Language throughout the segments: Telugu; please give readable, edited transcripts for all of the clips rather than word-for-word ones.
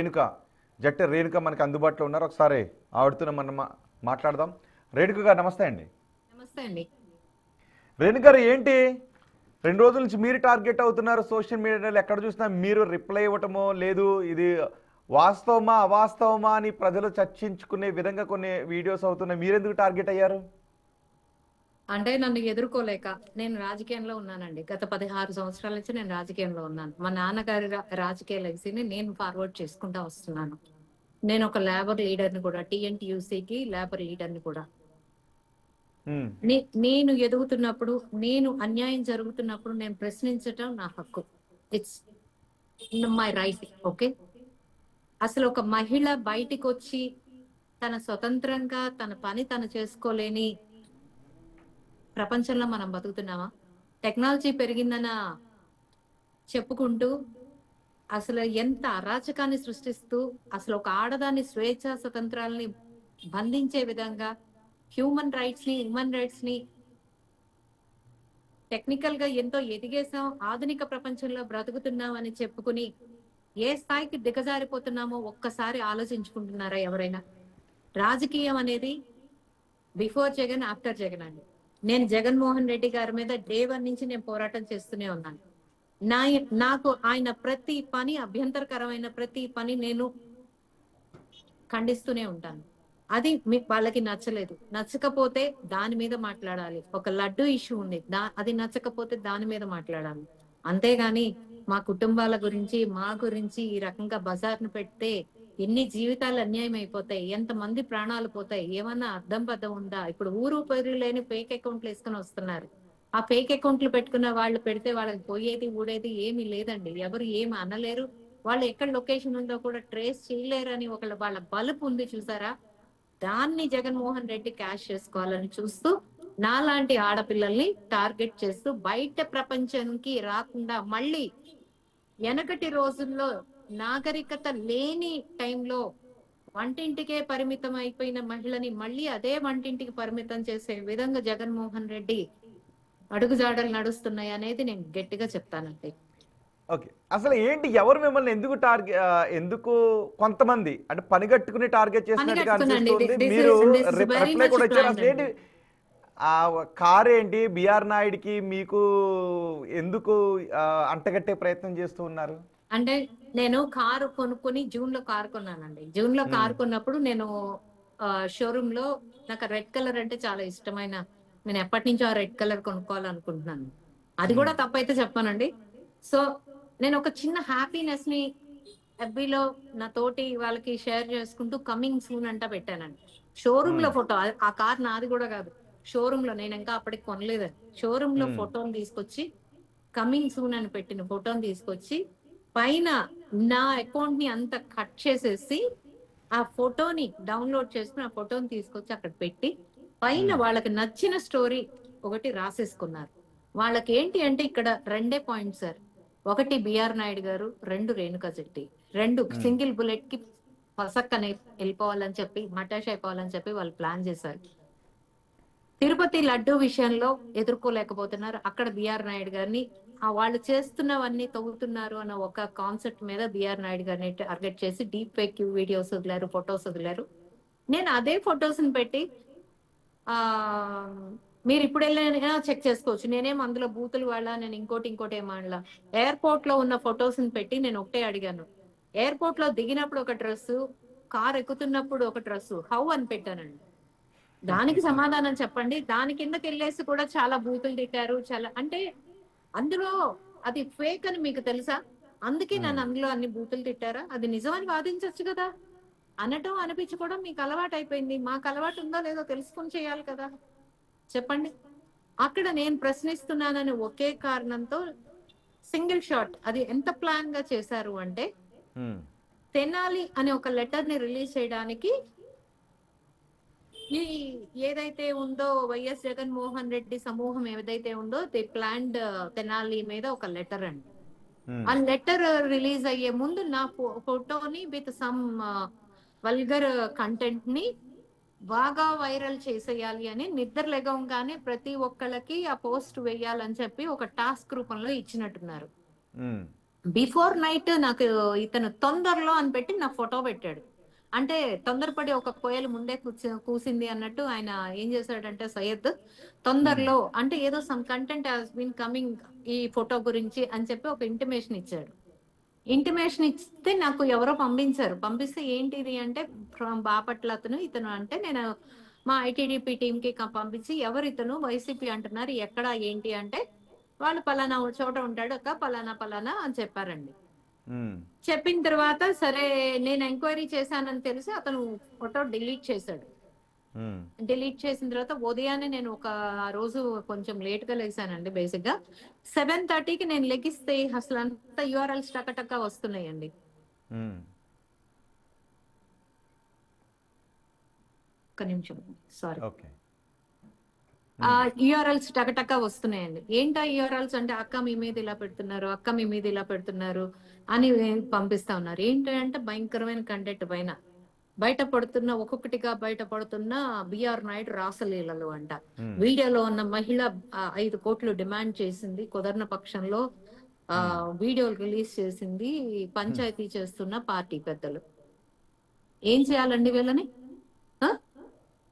రేణుక, జట్టు రేణుక మనకి అందుబాటులో ఉన్నారు. ఒకసారి ఆవిడతో మనం మాట్లాడదాం. రేణుక గారు నమస్తే అండి. నమస్తే అండి. రేణుక గారు ఏంటి 2 రోజుల నుంచి మీరు టార్గెట్ అవుతున్నారు సోషల్ మీడియాలో, ఎక్కడ చూసినా మీరు రిప్లై ఇవ్వటమో లేదు, ఇది వాస్తవమా అవాస్తవమా అని ప్రజలు చర్చించుకునే విధంగా కొన్ని వీడియోస్ అవుతున్నాయి. మీరెందుకు టార్గెట్ అయ్యారు? అంటే నన్ను ఎదుర్కోలేక నేను రాజకీయంలో ఉన్నానండి. గత 16 సంవత్సరాల నుంచి నేను రాజకీయంలో ఉన్నాను. మా నాన్నగారి రాజకీయ లెగసీని నేను ఫార్వర్డ్ చేసుకుంటా వస్తున్నాను. నేను ఒక లేబర్ లీడర్ని కూడా, టీఎన్టీయూసీకి లేబర్ లీడర్ని కూడా. నేను ఎదుగుతున్నప్పుడు, నేను అన్యాయం జరుగుతున్నప్పుడు నేను ప్రశ్నించటం నా హక్కు. It's my right. ఓకే, అసలు ఒక మహిళ బయటికి వచ్చి తన స్వతంత్రంగా తన పని తను చేసుకోలేని ప్రపంచంలో మనం బతుకుతున్నామా? టెక్నాలజీ పెరిగిందన చెప్పుకుంటూ అసలు ఎంత అరాచకాన్ని సృష్టిస్తూ అసలు ఒక ఆడదాన్ని స్వేచ్ఛ స్వతంత్రాలని బంధించే విధంగా హ్యూమన్ రైట్స్ ని టెక్నికల్ గా ఎంతో ఎదిగేసాం, ఆధునిక ప్రపంచంలో బ్రతుకుతున్నాం అని చెప్పుకుని ఏ స్థాయికి దిగజారిపోతున్నామో ఒక్కసారి ఆలోచించుకుంటున్నారా ఎవరైనా? రాజకీయం అనేది బిఫోర్ జగన్, ఆఫ్టర్ జగన్ అండి. నేను జగన్మోహన్ రెడ్డి గారి మీద డే 1 నుంచి నేను పోరాటం చేస్తూనే ఉన్నాను. నాకు ఆయన ప్రతి పని, అభ్యంతరకరమైన ప్రతి పని నేను ఖండిస్తూనే ఉంటాను. అది వాళ్ళకి నచ్చలేదు, నచ్చకపోతే దాని మీద మాట్లాడాలి. ఒక లడ్డు ఇష్యూ ఉంది, అది నచ్చకపోతే దాని మీద మాట్లాడాలి. అంతేగాని మా కుటుంబాల గురించి, మా గురించి ఈ రకంగా బజార్ను పెడితే ఎన్ని జీవితాలు అన్యాయం అయిపోతాయి, ఎంతమంది ప్రాణాలు పోతాయి, ఏమన్నా అర్థం పద్ధం ఉందా? ఇప్పుడు ఊరు పేరు లేని ఫేక్ అకౌంట్లు వేసుకొని వస్తున్నారు. ఆ ఫేక్ అకౌంట్లు పెట్టుకున్న వాళ్ళు పెడితే వాళ్ళకి పోయేది ఊడేది ఏమీ లేదండి. ఎవరు ఏమి అనలేరు, వాళ్ళు ఎక్కడ లొకేషన్ ఉందో కూడా ట్రేస్ చేయలేరు అని వాళ్ళ బలుపు ఉంది చూసారా? దాన్ని జగన్మోహన్ రెడ్డి క్యాష్ చేసుకోవాలని చూస్తూ నాలాంటి ఆడపిల్లల్ని టార్గెట్ చేస్తూ బయట ప్రపంచానికి రాకుండా, మళ్ళీ వెనకటి రోజుల్లో నాగరికత లేని టైంలో వంటింటికే పరిమితం అయిపోయిన మహిళని మళ్ళీ అదే వంటింటికి పరిమితం చేసే విధంగా జగన్మోహన్ రెడ్డి అడుగుజాడలు నడుస్తున్నాయి అనేది నేను గట్టిగా చెప్తానండి. ఓకే, అసలు ఏంటి, ఎవరు మిమ్మల్ని ఎందుకు కొంతమంది అంటే పనిగట్టుకుని టార్గెట్ చేసినట్టుగా అనిపిస్తుంది. మీరు రిప్లై కూడా ఇచ్చారు. అసలు ఏంటి ఆ కారు ఏంటి, బిఆర్ నాయుడికి మీకు ఎందుకు అంటగట్టే ప్రయత్నం చేస్తూ ఉన్నారు? అంటే నేను కారు కొనుక్కొని జూన్ లో కారు కొన్నానండి. జూన్ లో కారు కొన్నప్పుడు నేను షోరూమ్ లో, నాకు రెడ్ కలర్ అంటే చాలా ఇష్టమైన, నేను ఎప్పటి నుంచో ఆ రెడ్ కలర్ కొనుక్కోవాలనుకుంటున్నాను. అది కూడా తప్పైతే చెప్పానండి. సో నేను ఒక చిన్న హ్యాపీనెస్ ని ఎఫ్బీలో నా తోటి వాళ్ళకి షేర్ చేసుకుంటూ కమింగ్ సూన్ అంటా పెట్టానండి. షోరూమ్ లో ఫోటో, ఆ కార్ నాది కూడా కాదు, షోరూమ్ లో, నేను ఇంకా అప్పటికి కొనలేదని షోరూమ్ లో ఫోటోని తీసుకొచ్చి కమింగ్ సూన్ అని పెట్టిన ఫోటోని తీసుకొచ్చి పైన నా అకౌంట్ ని అంతా కట్ చేసేసి ఆ ఫోటోని డౌన్లోడ్ చేసుకుని ఆ ఫోటోని తీసుకొచ్చి అక్కడ పెట్టి పైన వాళ్ళకి నచ్చిన స్టోరీ ఒకటి రాసేసుకున్నారు. వాళ్ళకి ఏంటి అంటే ఇక్కడ 2 పాయింట్స్ సార్. ఒకటి బిఆర్ నాయుడు గారు, 2 రేణుకా శెట్టి, 2 సింగిల్ బుల్లెట్ కి పసక్కనే వెళ్ళిపోవాలని చెప్పి, మటాష్ అయిపోవాలని చెప్పి వాళ్ళు ప్లాన్ చేశారు. తిరుపతి లడ్డు విషయంలో ఎదుర్కోలేకపోతున్నారు. అక్కడ బిఆర్ నాయుడు గారిని వాళ్ళు చేస్తున్నవన్నీ తవ్వుతున్నారు అన్న ఒక కాన్సెప్ట్ మీద బిఆర్ నాయుడు గారిని టార్గెట్ చేసి డీప్ ఫేక్ వీడియోస్ వదిలారు, ఫొటోస్ వదిలారు. నేను అదే ఫొటోస్ ని పెట్టి ఆ మీరు ఇప్పుడు వెళ్ళినా చెక్ చేసుకోవచ్చు, నేనేం అందులో బూతులు వాళ్ళ, నేను ఇంకోటి ఏమాడలా. ఎయిర్పోర్ట్ లో ఉన్న ఫొటోస్ ని పెట్టి నేను ఒకటే అడిగాను, ఎయిర్పోర్ట్ లో దిగినప్పుడు ఒక డ్రెస్సు, కార్ ఎక్కుతున్నప్పుడు ఒక డ్రెస్సు, హౌ అని పెట్టానండి. దానికి సమాధానం చెప్పండి. దాని కిందకి వెళ్ళేసి కూడా చాలా బూతులు తిట్టారు. చాలా అంటే అందులో అది ఫేక్ అని మీకు తెలుసా? అందుకే నన్ను అందులో అన్ని బూతులు తిట్టారా? అది నిజమని వాదించవచ్చు కదా. అనటం అనిపించుకోవడం మీకు అలవాటు అయిపోయింది. మాకు అలవాటు ఉందో లేదో తెలుసుకొని చేయాలి కదా. చెప్పండి. అక్కడ నేను ప్రశ్నిస్తున్నానని ఒకే కారణంతో సింగిల్ షాట్, అది ఎంత ప్లాన్ గా చేశారు అంటే తెనాలి అనే ఒక లెటర్ ని రిలీజ్ చేయడానికి ఈ ఏదైతే ఉందో వైఎస్ జగన్మోహన్ రెడ్డి సమూహం ఏదైతే ఉందో ది ప్లాన్డ్ తెనాలి మీద ఒక లెటర్ అండి. ఆ లెటర్ రిలీజ్ అయ్యే ముందు నా ఫోటోని విత్ సమ్ వల్గర్ కంటెంట్ ని బాగా వైరల్ చేసేయాలి అని నిద్ర లెగంగానే ప్రతి ఒక్కళ్ళకి ఆ పోస్ట్ వేయాలని చెప్పి ఒక టాస్క్ రూపంలో ఇచ్చినట్టున్నారు. బిఫోర్ నైట్ నాకు ఇతను తొందరలో అని పెట్టి నా ఫోటో పెట్టాడు. అంటే తొందరపడి ఒక కోయలు ముందే కూసింది అన్నట్టు ఆయన ఏం చేశాడంటే సయ్యద్ తొందరలో అంటే ఏదో some content has been coming ఈ ఫోటో గురించి అని చెప్పి ఒక ఇంటిమేషన్ ఇచ్చాడు. ఇంటిమేషన్ ఇస్తే నాకు ఎవరో పంపించారు. పంపిస్తే ఏంటిది అంటే ఫ్రమ్ బాపట్ల ఇతను అంటే నేను మా ఐటీడీపీ టీమ్ కి పంపించి ఎవరు ఇతను వైసీపీ అంటున్నారు ఎక్కడ ఏంటి అంటే వాళ్ళు పలానా చోట ఉంటాడు అక్క పలానా పలానా అని చెప్పారండి. చెప్పిన తర్వాత సరే నేను ఎంక్వైరీ చేశానని తెలిసి అతను ఫోటో డిలీట్ చేశాడు. డిలీట్ చేసిన తర్వాత ఉదయాన్నే నేను ఒక రోజు కొంచెం లేట్ గా లేసానండి. బేసిక్ గా 7:30కి నేను లెగిస్తే అసలు అంతా యూఆర్ఎల్స్ టకటక వస్తున్నాయండి. ఒక్క నిమిషం సారీ. యూఆర్ఎల్స్ టకటక వస్తున్నాయండి. ఏంటా యూఆర్ఎల్స్ అంటే అక్క మీ మీద ఇలా పెడుతున్నారు, అక్క మీ మీద ఇలా పెడుతున్నారు అని పంపిస్తా ఉన్నారు. ఏంటంటే భయంకరమైన కంటెంట్ పైన బయటపడుతున్న ఒక్కొక్కటిగా బయటపడుతున్న బిఆర్ నాయుడు రాసలీలలు అంట. వీడియోలో ఉన్న మహిళ 5 కోట్లు డిమాండ్ చేసింది, కుదరన పక్షంలో వీడియోలు రిలీజ్ చేసింది పంచాయతీ చేస్తున్న పార్టీ పెద్దలు. ఏం చేయాలండి వీళ్ళని?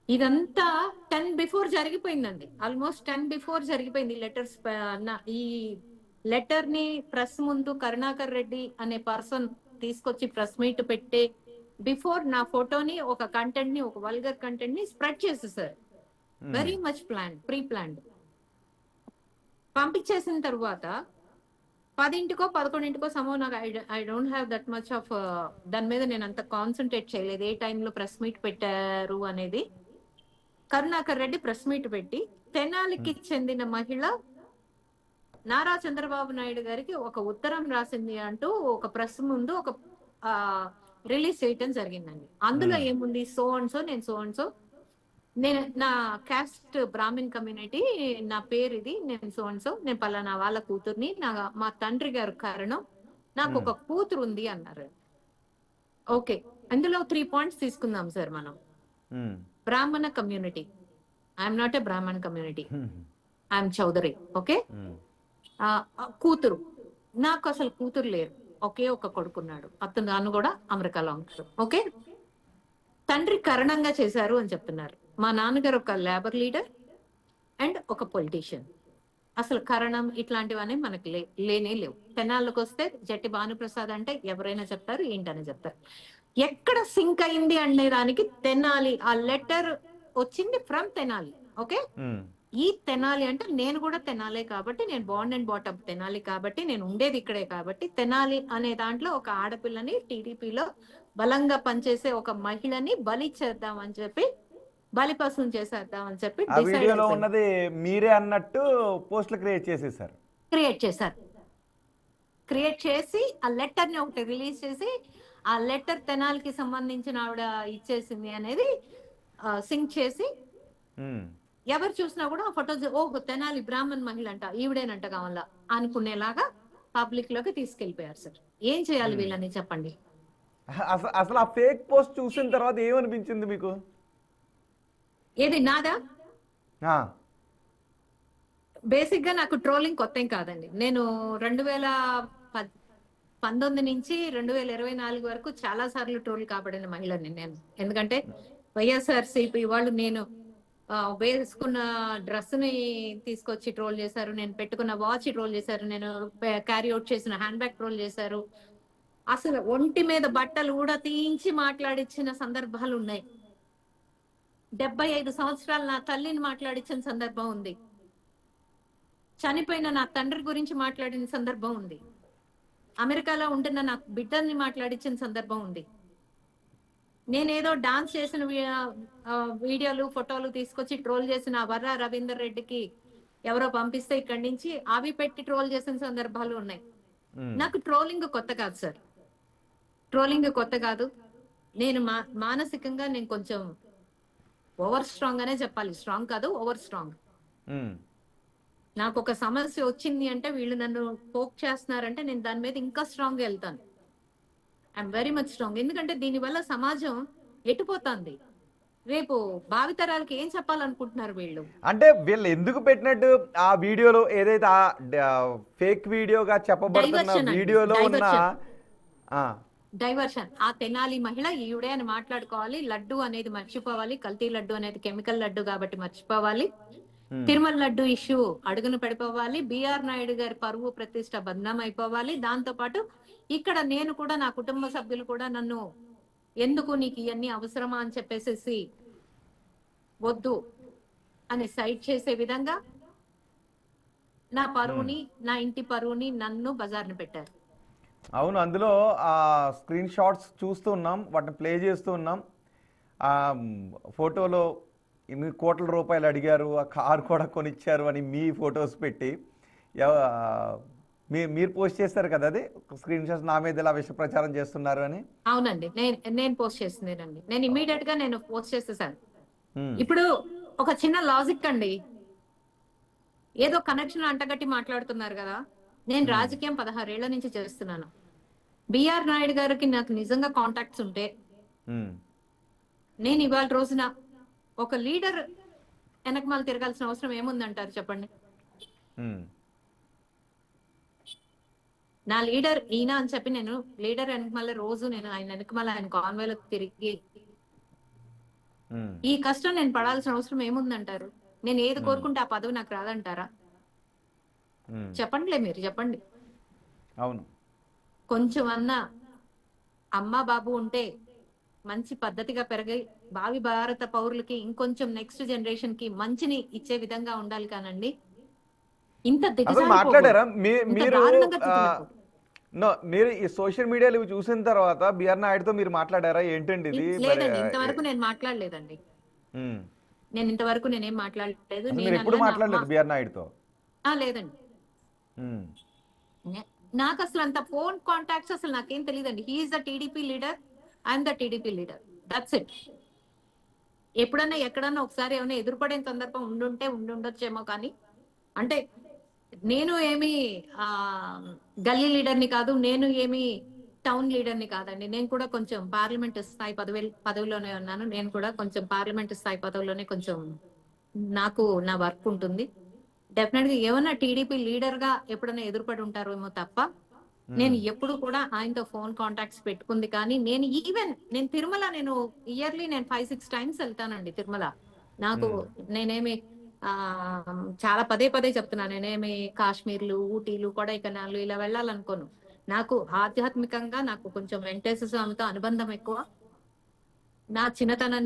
ఇదంతా 10 బిఫోర్ జరిగిపోయిందండి. ఆల్మోస్ట్ 10 బిఫోర్ జరిగిపోయింది. లెటర్స్ ఈ లెటర్ ని ప్రెస్ ముందు కరుణాకర్ రెడ్డి అనే పర్సన్ తీసుకొచ్చి ప్రెస్ మీట్ పెట్టే బిఫోర్ నా ఫోటోని ఒక కంటెంట్ ని ఒక వల్గర్ కంటెంట్ ని స్ప్రెడ్ చేసేసారు. Very much pre planned. పంపించేసిన తర్వాత 10ంటికో 11ంటికో నాకు I don't have that much of దాని మీద నేను అంత కాన్సన్ట్రేట్ చేయలేదు ఏ టైంలో ప్రెస్ మీట్ పెట్టారు అనేది. కరుణాకర్ రెడ్డి ప్రెస్ మీట్ పెట్టి తెనాలికి చెందిన మహిళ నారా చంద్రబాబు నాయుడు గారికి ఒక ఉత్తరం రాసింది అంటూ ఒక ప్రెస్ ముందు ఒక రిలీజ్ చేయటం జరిగిందండి. అందులో ఏముంది సో అండ్ సో నేను సో అండ్ సో నేను నా క్యాస్ట్ బ్రాహ్మిన్ కమ్యూనిటీ నా పేరు ఇది నేను సో అండ్ సో నేను పలానా వాళ్ళ కూతుర్ని మా తండ్రి గారు కారణం నాకు ఒక కూతురు ఉంది అన్నారు. ఓకే అందులో 3 పాయింట్స్ తీసుకుందాం సార్ మనం. బ్రాహ్మణ community, I'm not a Brahmin community, I'm Chowdary. Okay కూతురు నాకు అసలు కూతురు లేరు, ఒకే ఒక కొడుకున్నాడు, అతను కూడా అమెరికాలో ఉంటాడు. ఓకే తండ్రి కారణంగా చేశారు అని చెప్తున్నారు. మా నాన్నగారు ఒక లేబర్ లీడర్ అండ్ ఒక పొలిటీషియన్. అసలు కారణం ఇట్లాంటివన్నీ మనకి లేనే లేవు. తెనాళ్ళకి వస్తే జట్టి భానుప్రసాద్ అంటే ఎవరైనా చెప్తారు ఏంటని చెప్తారు. ఎక్కడ సింక్ అయింది అనే దానికి తెనాలి ఆ లెటర్ వచ్చింది ఫ్రమ్ తెనాలి. ఓకే ఈ తెనాలి అంటే నేను కూడా తెనాలే కాబట్టి నేను బాండ్ అండ్ బాటప్ తెనాలి కాబట్టి నేను ఉండేది ఇక్కడే కాబట్టి తెనాలి అనే దాంట్లో ఒక ఆడపిల్లని టీడీపీలో బలంగా పనిచేసే ఒక మహిళని బలి చేద్దాం అని చెప్పి బలిపశువుని చేసేద్దాం అని చెప్పి ఉన్నది మీరే అన్నట్టు పోస్టులు క్రియేట్ చేసి ఆ లెటర్ ని ఒకటి రిలీజ్ చేసి ఆ లెటర్ తెనాలికి సంబంధించిన ఆవిడ ఇచ్చేసింది అనేది సింక్ చేసి ఎవరు చూసినా కూడా ఆ ఫోటో ఓహో తెనాలి బ్రాహ్మణ్ మహిళ అంట ఈవిడేనంట కావాలా అనుకునేలాగా పబ్లిక్ లోకి తీసుకెళ్లిపోయారు సార్. ఏం చేయాలి వీళ్ళని చెప్పండి. అసలు ఆ ఫేక్ పోస్ట్ చూసిన తర్వాత ఏమనిపించింది మీకు? ఏది నాదా? బేసిక్ గా నాకు ట్రోలింగ్ కొత్త ఏం కాదండి. నేను 2019 నుంచి 2024 వరకు చాలా సార్లు ట్రోల్ కాబడిన మహిళని నేను. ఎందుకంటే వైఎస్ఆర్సీపీ వాళ్ళు నేను వేసుకున్న డ్రెస్ ని తీసుకొచ్చి ట్రోల్ చేశారు, నేను పెట్టుకున్న వాచ్ ట్రోల్ చేశారు, నేను క్యారీ అవుట్ చేసిన హ్యాండ్ బ్యాగ్ ట్రోల్ చేశారు, అసలు ఒంటి మీద బట్టలు కూడా తీయించి మాట్లాడించిన సందర్భాలు ఉన్నాయి. 75 సంవత్సరాలు నా తల్లిని మాట్లాడించిన సందర్భం ఉంది, చనిపోయిన నా తండ్రి గురించి మాట్లాడిన సందర్భం ఉంది, అమెరికాలో ఉంటున్న నా బిడ్డల్ని మాట్లాడించిన సందర్భం ఉంది. నేనేదో డాన్స్ చేసిన వీడియోలు ఫోటోలు తీసుకొచ్చి ట్రోల్ చేసిన వర్రా రవీందర్ రెడ్డికి ఎవరో పంపిస్తే ఇక్కడి నుంచి అవి పెట్టి ట్రోల్ చేసిన సందర్భాలు ఉన్నాయి. నాకు ట్రోలింగ్ కొత్త కాదు సార్, ట్రోలింగ్ కొత్త కాదు. నేను మానసికంగా నేను కొంచెం ఓవర్ స్ట్రాంగ్ అనే చెప్పాలి, స్ట్రాంగ్ కాదు ఓవర్ స్ట్రాంగ్. నాకు ఒక సమస్య వచ్చింది అంటే వీళ్ళు నన్ను పోక్ చేస్తున్నారంటే నేను దాని మీద ఇంకా స్ట్రాంగ్ గా వెళ్తాను. I'm very much strong. ఎందుకంటే దీనివల్ల సమాజం ఎటుపోతుంది. రేపు భావితరాలకి ఏం చెప్పాలనుకుంటున్నారు వీళ్ళు? అంటే వీళ్ళు ఎందుకు పెట్టినట్టు ఆ వీడియోలో ఏదైతే ఆ ఫేక్ వీడియోగా చెప్పబడుతున్న డైవర్షన్ అండి, వీడియోలో ఉన్న డైవర్షన్, ఆ, డైవర్షన్. ఆ తెనాలి మహిళ ఈవిడే అని మాట్లాడుకోవాలి. లడ్డు అనేది మర్చిపోవాలి. కల్తీ లడ్డు అనేది కెమికల్ లడ్డు కాబట్టి మర్చిపోవాలి. ఉమ్, తిరుమల లడ్డు ఇష్యూ అడుగున పడిపోవాలి. బిఆర్ నాయుడు గారి పరువు ప్రతిష్ట బద్నాం అయిపోవాలి. దాంతో పాటు ఇక్కడ నేను కూడా, నా కుటుంబ సభ్యులు కూడా నన్ను ఎందుకు నీకు ఇవన్నీ అవసరమా అని చెప్పేసేసి వద్దు అని సైడ్ చేసే విధంగా నా ఉమ్. పరువుని, నా ఇంటి పరువుని నన్ను బజార్ని పెట్టారు. అవును, అందులో ఆ స్క్రీన్ షాట్స్ చూస్తూ ఉన్నాం, వాటిని ప్లే చేస్తూ ఉన్నాం. ఆ ఫోటోలో ఇన్ని కోట్ల రూపాయలు అడిగారు, ఆ కారు కూడా కొనిచ్చారు అని మీ ఫొటోస్ పెట్టి మీరు పోస్ట్ చేస్తారు కదా, అది స్క్రీన్ షాట్స్ నా మీద ఇలా విష ప్రచారం చేస్తున్నారు అని. అవునండి, నేను పోస్ట్ చేసిందేనండి. నేను ఇమీడియట్ గా నేను పోస్ట్ చేసేసాను. ఉమ్, ఇప్పుడు ఒక చిన్న లాజిక్ అండి, ఏదో కనెక్షన్ అంటగట్టి మాట్లాడుతున్నారు కదా. నేను ఉమ్, రాజకీయం 16 ఏళ్ల నుంచి చేస్తున్నాను. బిఆర్ నాయుడు గారికి నాకు నిజంగా కాంటాక్ట్స్ ఉంటే ఉమ్, నేను ఇవాళ రోజున ఒక లీడర్ వెనకమాల తిరగాల్సిన అవసరం ఏముందంటారు చెప్పండి? ఉమ్, నా లీడర్ ఈయన అని చెప్పి నేను లీడర్ వెనకమాల రోజు నేను ఆయన వెనకమాల ఆయన కాన్వేలో తిరిగి ఉమ్, ఈ కష్టం నేను పడాల్సిన అవసరం ఏముందంటారు? నేను ఏది ఉమ్, కోరుకుంటే ఆ పదవి నాకు రాదంటారా? ఉమ్. చెప్పండిలే, మీరు చెప్పండి. అవును. కొంచెం అన్నా అమ్మా బాబు ఉంటే మంచి పద్ధతిగా పెరిగి భావి భారత పౌరులకి ఇంకొంచెం నెక్స్ట్ జనరేషన్ కి మంచిని ఇచ్చే విధంగా ఉండాలి కానండి ఇంత అసలు దిగజారిపోకూడదు, మాట్లాడారా ఇంత మీరు? దారుణంగా ఆ, తిట్టినప్పుడు. నో, మీరు ఈ సోషల్ మీడియాలో ఇవి చూసిన తర్వాత బిఆర్ నాయుడుతో మీరు మాట్లాడారా? ఏంటండి ఇది మరి? లేదండి, ఇంతవరకు నేను మాట్లాడలేదండి. ఉమ్. నేను ఇంతవరకు నేనేం మాట్లాడలేదు. అసలు మీరు ఎప్పుడు నేనల్లా మాట్లాడలేదు బిఆర్ నాయుడుతో? లేదండి. ఉమ్, నాకు అసలు అంత ఫోన్ కాంటాక్ట్స్ అసలు నాకేం తెలియదండి. He's the TDP leader, I'm the TDP leader, that's it. ఎప్పుడన్నా ఎక్కడన్నా ఒకసారి ఏమైనా ఎదురుపడే సందర్భం ఉండుండొచ్చేమో కానీ, అంటే నేను ఏమి ఆ గల్లీ లీడర్ని కాదు, నేను ఏమి టౌన్ లీడర్ని కాదండి. నేను కూడా కొంచెం పార్లమెంట్ స్థాయి పదవిలోనే ఉన్నాను. నేను కూడా కొంచెం పార్లమెంట్ స్థాయి పదవిలోనే కొంచెం నాకు నా వర్క్ ఉంటుంది. డెఫినెట్ గా ఏమన్నా టీడీపీ లీడర్ గా ఎప్పుడైనా ఎదురుపడి ఉంటారేమో తప్ప నేను ఉమ్, ఎప్పుడు కూడా ఆయనతో ఫోన్ కాంటాక్ట్స్ పెట్టుకుంది కానీ, నేను తిరుమల నేను ఇయర్లీ నేను 5-6 టైమ్స్ వెళ్తానండి తిరుమల. నాకు ఉమ్. నేనేమి ఆ చాలా పదే పదే చెప్తున్నా, నేనేమి కాశ్మీర్లు, ఊటీలు, కొడైకెనాల్ ఇలా వెళ్ళాలనుకోను. నాకు ఆధ్యాత్మికంగా నాకు కొంచెం వెంకటేశ్వర స్వామితో అనుబంధం ఎక్కువ. నా చిన్నతనాన్ని